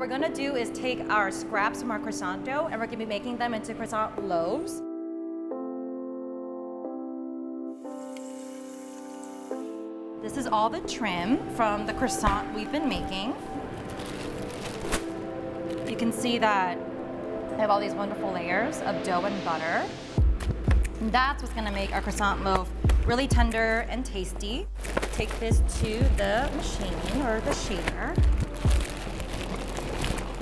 we're gonna do is take our scraps from our croissant dough and we're gonna be making them into croissant loaves. This is all the trim from the croissant we've been making. You can see that I have all these wonderful layers of dough and butter. And that's what's gonna make our croissant loaf really tender and tasty. Take this to the machine or the shader.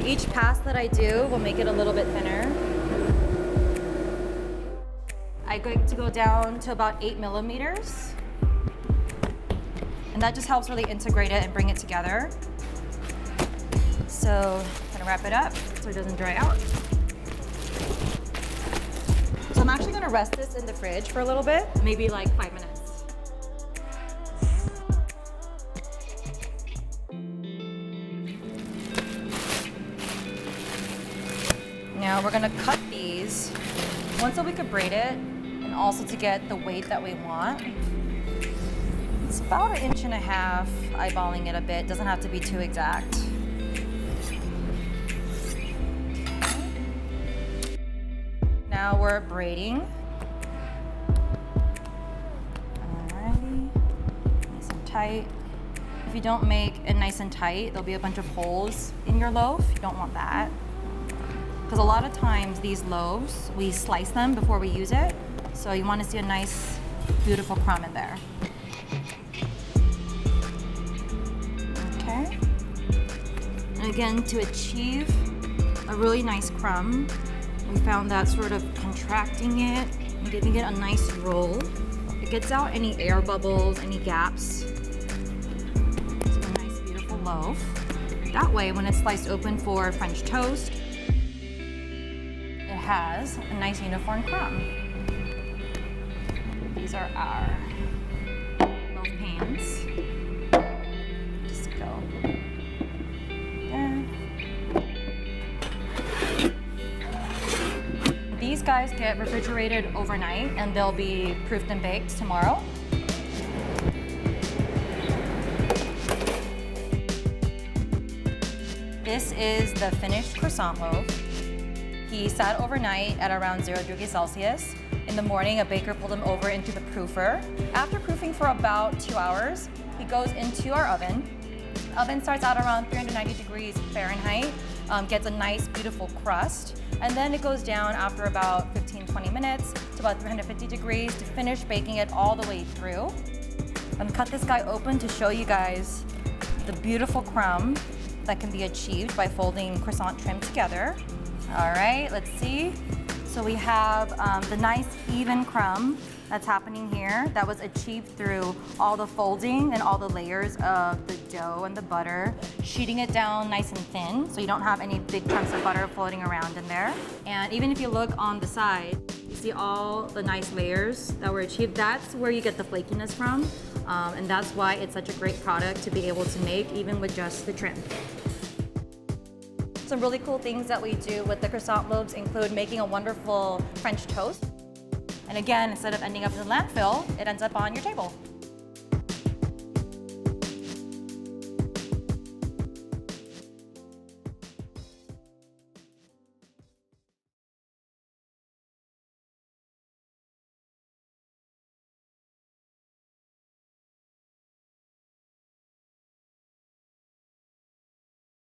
Each pass that I do will make it a little bit thinner. I like to go down to about 8 millimeters. And that just helps really integrate it and bring it together. So I'm gonna wrap it up so it doesn't dry out. So I'm actually gonna rest this in the fridge for a little bit, maybe like 5 minutes. Now we're gonna cut these, one so we could braid it, and also to get the weight that we want. It's about 1.5 inches, eyeballing it a bit, doesn't have to be too exact. Now we're braiding. Alrighty, nice and tight. If you don't make it nice and tight, there'll be a bunch of holes in your loaf. You don't want that. Because a lot of times these loaves, we slice them before we use it. So you want to see a nice, beautiful crumb in there. Okay. And again, to achieve a really nice crumb, we found that sort of contracting it and giving it a nice roll. It gets out any air bubbles, any gaps. It's a nice, beautiful loaf. That way, when it's sliced open for French toast, it has a nice uniform crumb. These are our loaf pans. Just go there. These guys get refrigerated overnight and they'll be proofed and baked tomorrow. This is the finished croissant loaf. He sat overnight at around 0 degrees Celsius. In the morning, a baker pulled him over into the proofer. After proofing for about 2 hours, he goes into our oven. The oven starts out around 390 degrees Fahrenheit, gets a nice, beautiful crust, and then it goes down after about 15-20 minutes to about 350 degrees to finish baking it all the way through. I'm gonna cut this guy open to show you guys the beautiful crumb that can be achieved by folding croissant trim together. All right, let's see. So we have the nice even crumb that's happening here that was achieved through all the folding and all the layers of the dough and the butter, sheeting it down nice and thin so you don't have any big chunks of butter floating around in there. And even if you look on the side, you see all the nice layers that were achieved. That's where you get the flakiness from, and that's why it's such a great product to be able to make even with just the trim. Some really cool things that we do with the croissant loaves include making a wonderful French toast. And again, instead of ending up in the landfill, it ends up on your table.